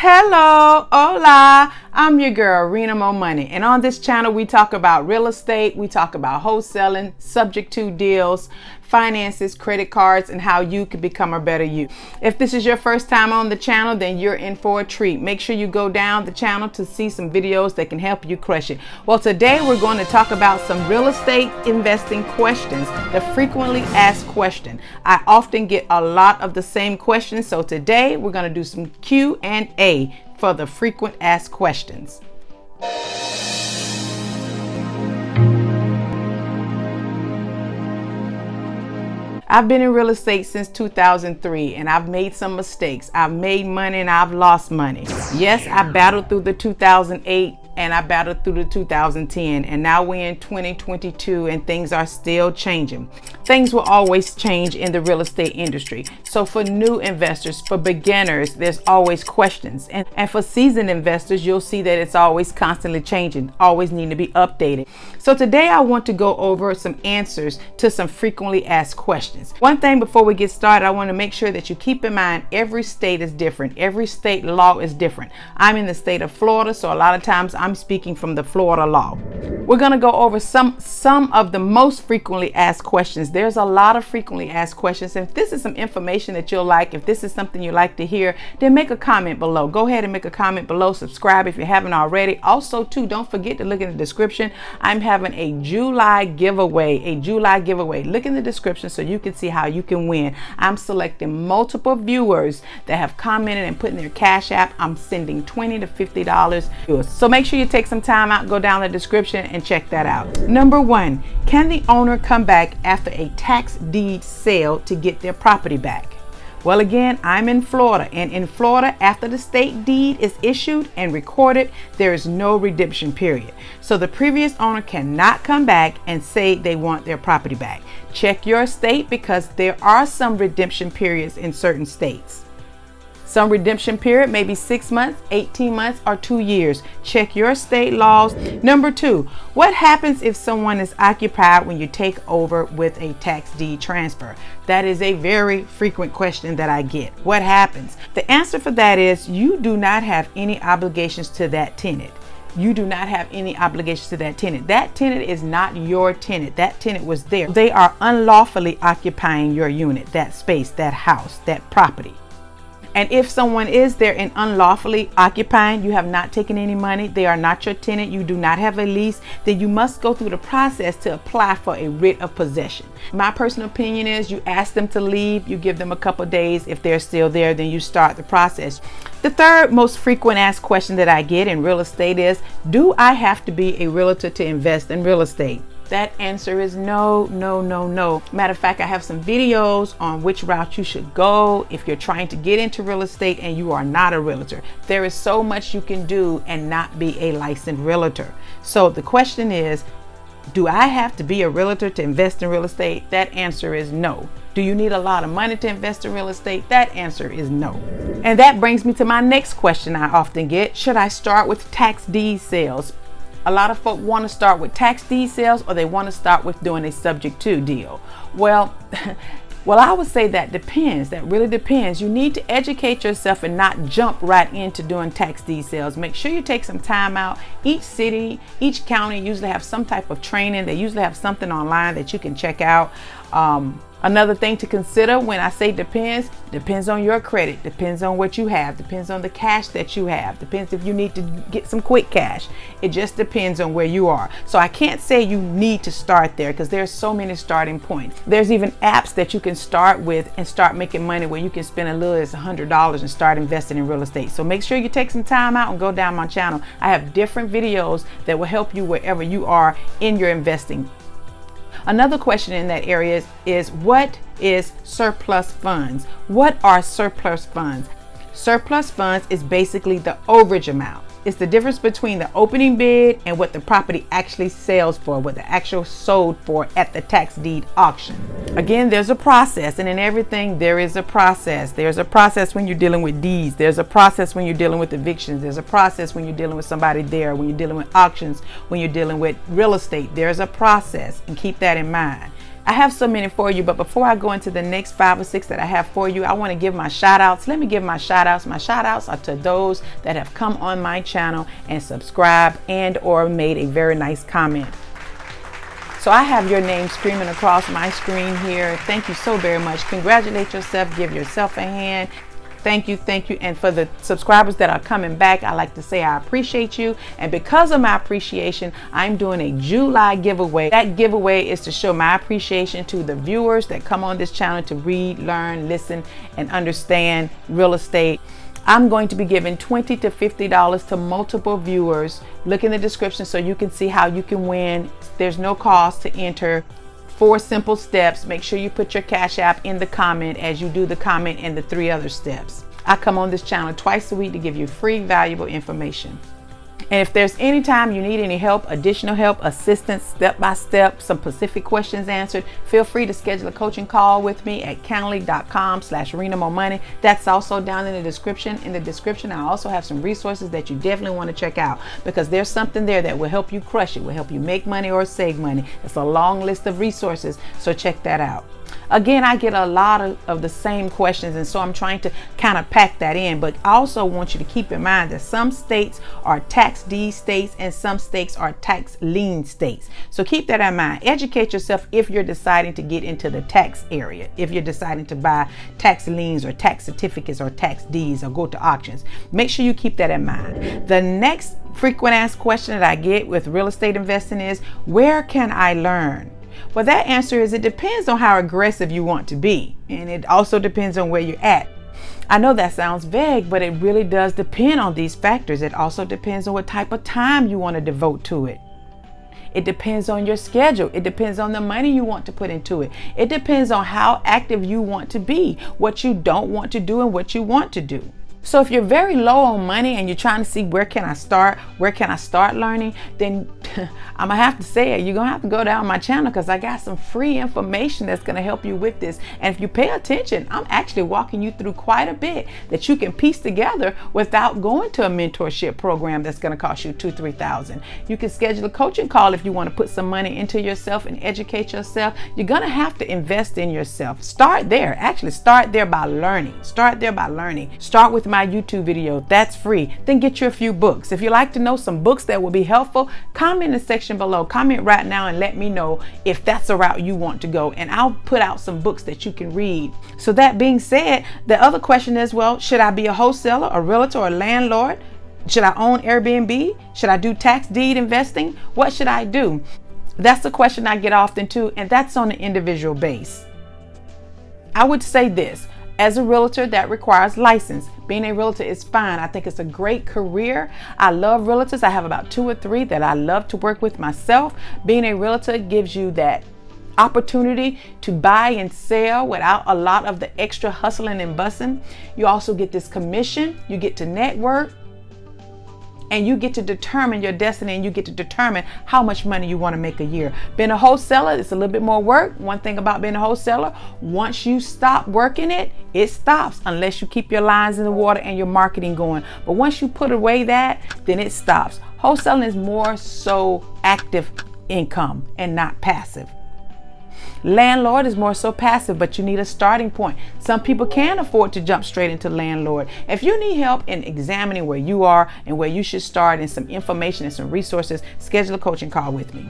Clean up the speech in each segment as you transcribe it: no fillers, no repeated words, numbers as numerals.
Hello, hola, I'm your girl, Rena MoMoney, and on this channel we talk about real estate, we talk about wholesaling, subject to deals, finances, credit cards, and how you can become a better you. If this is your first time on the channel, then you're in for a treat. Make sure you go down the channel to see some videos that can help you crush it. Well, today we're going to talk about some real estate investing questions, the frequently asked question. I often get a lot of the same questions, so today we're going to do some Q&A for the frequent asked questions. I've been in real estate since 2003 and I've made some mistakes. I've made money and I've lost money. Yes, I battled through the 2008 and I battled through the 2010, and now we're in 2022 and things are still changing. Things will always change in the real estate industry. So for new investors, for beginners, there's always questions. And for seasoned investors, you'll see that it's always constantly changing, always need to be updated. So today I want to go over some answers to some frequently asked questions. One thing before we get started, I want to make sure that you keep in mind every state is different. Every state law is different. I'm in the state of Florida, so a lot of times I'm speaking from the Florida law. We're going to go over some of the most frequently asked questions. There's a lot of frequently asked questions. If this is some information that you'll like, if this is something you like to hear, then make a comment below. Go ahead and make a comment below. Subscribe if you haven't already. Also, too, don't forget to look in the description. I'm having a July giveaway. Look in the description so you can see how you can win. I'm selecting multiple viewers that have commented and put in their Cash App. I'm sending $20 to $50. So make sure you take some time out, go down the description and check that out. Number one, can the owner come back after a tax deed sale to get their property back? Well, again, I'm in Florida, and in Florida, after the state deed is issued and recorded, there is no redemption period. So the previous owner cannot come back and say they want their property back. Check your state because there are some redemption periods in certain states. Some redemption period may be 6 months, 18 months, or 2 years. Check your state laws. Number two, what happens if someone is occupied when you take over with a tax deed transfer? That is a very frequent question that I get. What happens? The answer for that is you do not have any obligations to that tenant. You do not have any obligations to that tenant. That tenant is not your tenant. That tenant was there. They are unlawfully occupying your unit, that space, that house, that property. And if someone is there and unlawfully occupying, you have not taken any money, they are not your tenant, you do not have a lease, then you must go through the process to apply for a writ of possession. My personal opinion is you ask them to leave, you give them a couple days. If they're still there, then you start the process. The third most frequent asked question that I get in real estate is, do I have to be a realtor to invest in real estate? That answer is no, no, no, no. Matter of fact, I have some videos on which route you should go if you're trying to get into real estate and you are not a realtor. There is so much you can do and not be a licensed realtor. So the question is, do I have to be a realtor to invest in real estate? That answer is no. Do you need a lot of money to invest in real estate? That answer is no. And that brings me to my next question I often get. Should I start with tax deed sales? A lot of folk want to start with tax deed sales, or they want to start with doing a subject to deal. Well, I would say that depends. That really depends. You need to educate yourself and not jump right into doing tax deed sales. Make sure you take some time out. Each city, each county usually have some type of training. They usually have something online that you can check out. Another thing to consider when I say depends on your credit, depends on what you have, depends on the cash that you have, depends if you need to get some quick cash. It just depends on where you are. So I can't say you need to start there because there's so many starting points. There's even apps that you can start with and start making money where you can spend as little as $100 and start investing in real estate. So make sure you take some time out and go down my channel. I have different videos that will help you wherever you are in your investing. Another question in that area is what is surplus funds? What are surplus funds? Surplus funds is basically the overage amount. It's the difference between the opening bid and what the property actually sells for, what the actual sold for at the tax deed auction. Again, there's a process, and in everything there is a process. There's a process when you're dealing with deeds. There's a process when you're dealing with evictions. There's a process when you're dealing with somebody there, when you're dealing with auctions, when you're dealing with real estate. There's a process, and keep that in mind. I have so many for you, but before I go into the next 5 or 6 that I have for you, I want to give my shout outs. Let me give my shout outs. My shout outs are to those that have come on my channel and subscribed and or made a very nice comment. So I have your name screaming across my screen here. Thank you so very much. Congratulate yourself. Give yourself a hand. Thank you, thank you. And for the subscribers that are coming back, I like to say I appreciate you. And because of my appreciation, I'm doing a July giveaway. That giveaway is to show my appreciation to the viewers that come on this channel to read, learn, listen, and understand real estate. I'm going to be giving $20 to $50 to multiple viewers. Look in the description so you can see how you can win. There's no cost to enter. 4 simple steps. Make sure you put your Cash App in the comment as you do the comment and the 3 other steps. I come on this channel twice a week to give you free, valuable information. And if there's any time you need any help, additional help, assistance, step-by-step, some specific questions answered, feel free to schedule a coaching call with me at calendly.com/Rena MoMoney. That's also down in the description. In the description, I also have some resources that you definitely want to check out, because there's something there that will help you crush it, will help you make money or save money. It's a long list of resources, so check that out. Again, I get a lot of the same questions, and so I'm trying to kind of pack that in, but I also want you to keep in mind that some states are tax deed states and some states are tax lien states. So keep that in mind. Educate yourself if you're deciding to get into the tax area, if you're deciding to buy tax liens or tax certificates or tax deeds or go to auctions. Make sure you keep that in mind. The next frequent asked question that I get with real estate investing is, where can I learn? Well, that answer is, it depends on how aggressive you want to be. And it also depends on where you're at. I know that sounds vague, but it really does depend on these factors. It also depends on what type of time you want to devote to it. It depends on your schedule. It depends on the money you want to put into it. It depends on how active you want to be, what you don't want to do and what you want to do. So if you're very low on money and you're trying to see where can I start learning, then I'm gonna have to say it. You're gonna have to go down my channel, because I got some free information that's gonna help you with this. And if you pay attention, I'm actually walking you through quite a bit that you can piece together without going to a mentorship program that's gonna cost you $2,000 to $3,000. You can schedule a coaching call if you want to put some money into yourself and educate yourself. You're gonna have to invest in yourself. Start there. Actually, start there by learning. Start with my YouTube video. That's free. Then get you a few books. If you like to know some books that will be helpful, comment in the section below. Comment right now and let me know if that's a route you want to go, and I'll put out some books that you can read. So that being said, the other question is, well, should I be a wholesaler, a realtor, or a landlord? Should I own Airbnb? Should I do tax deed investing? What should I do? That's the question I get often too, and that's on an individual base. I would say this. As a realtor, that requires license. Being a realtor is fine. I think it's a great career. I love realtors. I have about 2 or 3 that I love to work with myself. Being a realtor gives you that opportunity to buy and sell without a lot of the extra hustling and busting. You also get this commission. You get to network. And you get to determine your destiny, and you get to determine how much money you want to make a year. Being a wholesaler, it's a little bit more work. One thing about being a wholesaler, once you stop working it, it stops unless you keep your lines in the water and your marketing going. But once you put away that, then it stops. Wholesaling is more so active income and not passive. Landlord is more so passive, but you need a starting point. Some people can afford to jump straight into landlord. If you need help in examining where you are and where you should start, and some information and some resources, schedule a coaching call with me.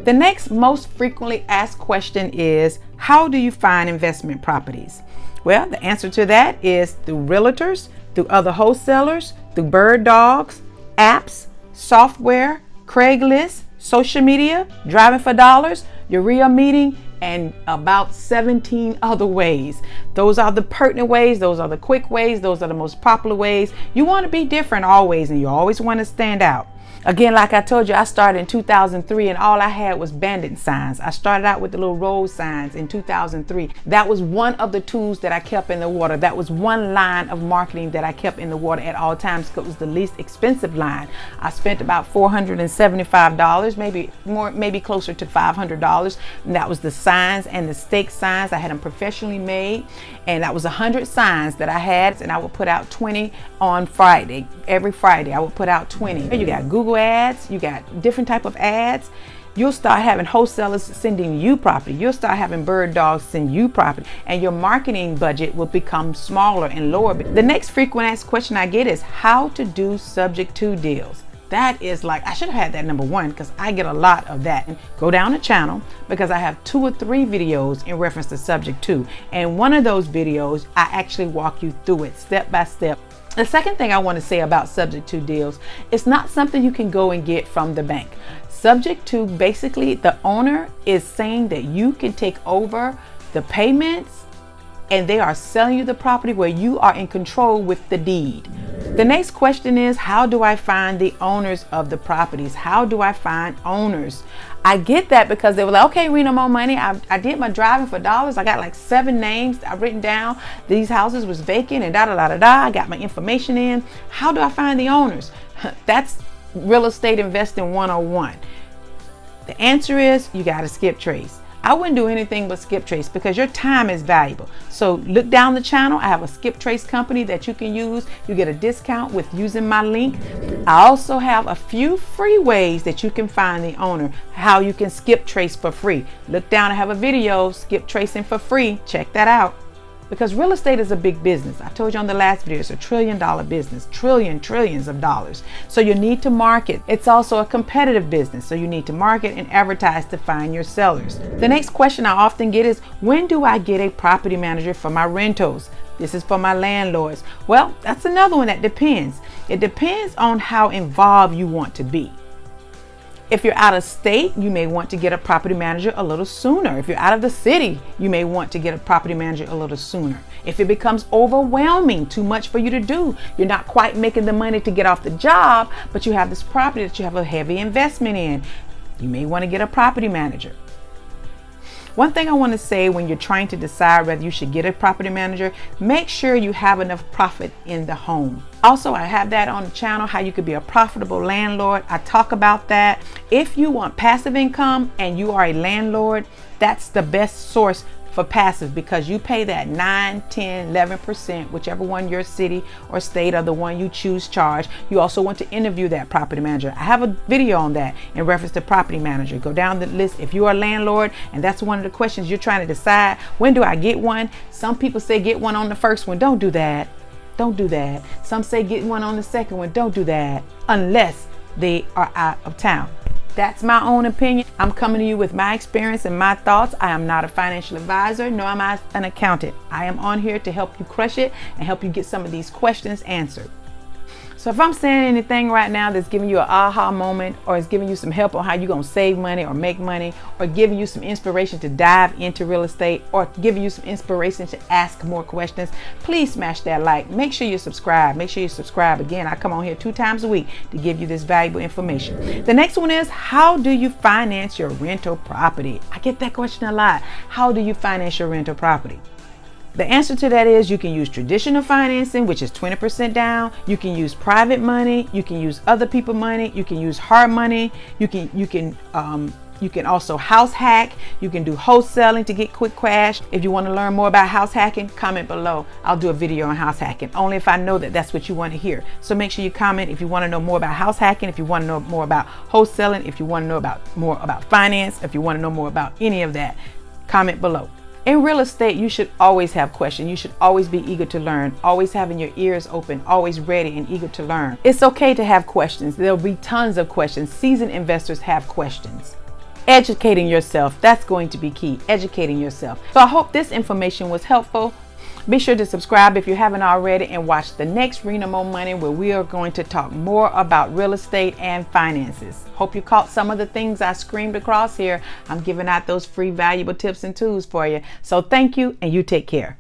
The next most frequently asked question is, how do you find investment properties? Well, the answer to that is through realtors, through other wholesalers, through bird dogs, apps, software, Craigslist, social media, driving for dollars, your real meeting, and about 17 other ways. Those are the pertinent ways. Those are the quick ways. Those are the most popular ways. You want to be different always, and you always want to stand out. Again, like I told you, I started in 2003 and all I had was bandit signs. I started out with the little road signs in 2003. That was one of the tools that I kept in the water. That was one line of marketing that I kept in the water at all times, because it was the least expensive line. I spent about $475, maybe more, maybe closer to $500. And that was the signs and the stake signs. I had them professionally made, and that was 100 signs that I had, and I would put out 20 on Friday. Every Friday I would put out 20. You got Google ads, you got different type of ads. You'll start having wholesalers sending you property. You'll start having bird dogs send you property, and your marketing budget will become smaller and lower. The next frequent asked question I get is how to do subject to deals. That is like, I should have had that number one because I get a lot of that. Go down the channel because I have 2 or 3 videos in reference to subject to. And one of those videos, I actually walk you through it step by step. The second thing I want to say about subject to deals, it's not something you can go and get from the bank. Subject to, basically, the owner is saying that you can take over the payments and they are selling you the property where you are in control with the deed. The next question is, how do I find the owners of the properties? How do I find owners? I get that because they were like, okay, Rena MoMoney, I did my driving for dollars. I got like 7 names I've written down. These houses was vacant and da-da-da-da-da. I got my information in. How do I find the owners? That's real estate investing 101. The answer is you got to skip trace. I wouldn't do anything but skip trace because your time is valuable. So look down the channel. I have a skip trace company that you can use. You get a discount with using my link. I also have a few free ways that you can find the owner, how you can skip trace for free. Look down, I have a video, skip tracing for free. Check that out. Because real estate is a big business. I told you on the last video, it's a $1 trillion business, trillions of dollars. So you need to market. It's also a competitive business. So you need to market and advertise to find your sellers. The next question I often get is, when do I get a property manager for my rentals? This is for my landlords. Well, that's another one that depends. It depends on how involved you want to be. If you're out of state, you may want to get a property manager a little sooner. If you're out of the city, you may want to get a property manager a little sooner. If it becomes overwhelming, too much for you to do, you're not quite making the money to get off the job, but you have this property that you have a heavy investment in, you may want to get a property manager. One thing I want to say when you're trying to decide whether you should get a property manager, make sure you have enough profit in the home. Also, I have that on the channel, how you could be a profitable landlord. I talk about that. If you want passive income and you are a landlord, that's the best source for passive because you pay that 9, 10, 11%, whichever one your city or state or the one you choose charge. You also want to interview that property manager. I have a video on that in reference to property manager. Go down the list. If you are a landlord and that's one of the questions you're trying to decide, when do I get one? Some people say get one on the first one. Don't do that. Don't do that. Some say get one on the second one. Don't do that unless they are out of town. That's my own opinion. I'm coming to you with my experience and my thoughts. I am not a financial advisor, nor am I an accountant. I am on here to help you crush it and help you get some of these questions answered. So if I'm saying anything right now that's giving you an aha moment or is giving you some help on how you're going to save money or make money or giving you some inspiration to dive into real estate or giving you some inspiration to ask more questions, please smash that like. Make sure you subscribe. Make sure you subscribe. Again, I come on here 2 times a week to give you this valuable information. The next one is, how do you finance your rental property? I get that question a lot. How do you finance your rental property? The answer to that is you can use traditional financing, which is 20% down. You can use private money. You can use other people's money. You can use hard money. You can also house hack. You can do wholesaling to get quick cash. If you want to learn more about house hacking, comment below. I'll do a video on house hacking, only if I know that that's what you want to hear. So make sure you comment if you want to know more about house hacking, if you want to know more about wholesaling, if you want to know more about finance, if you want to know more about any of that, comment below. In real estate, you should always have questions. You should always be eager to learn, always having your ears open, always ready and eager to learn. It's okay to have questions. There'll be tons of questions. Seasoned investors have questions. Educating yourself, that's going to be key. Educating yourself. So I hope this information was helpful. Be sure to subscribe if you haven't already and watch the next Rena MoMoney, where we are going to talk more about real estate and finances. Hope you caught some of the things I screamed across here. I'm giving out those free valuable tips and tools for you. So thank you, and you take care.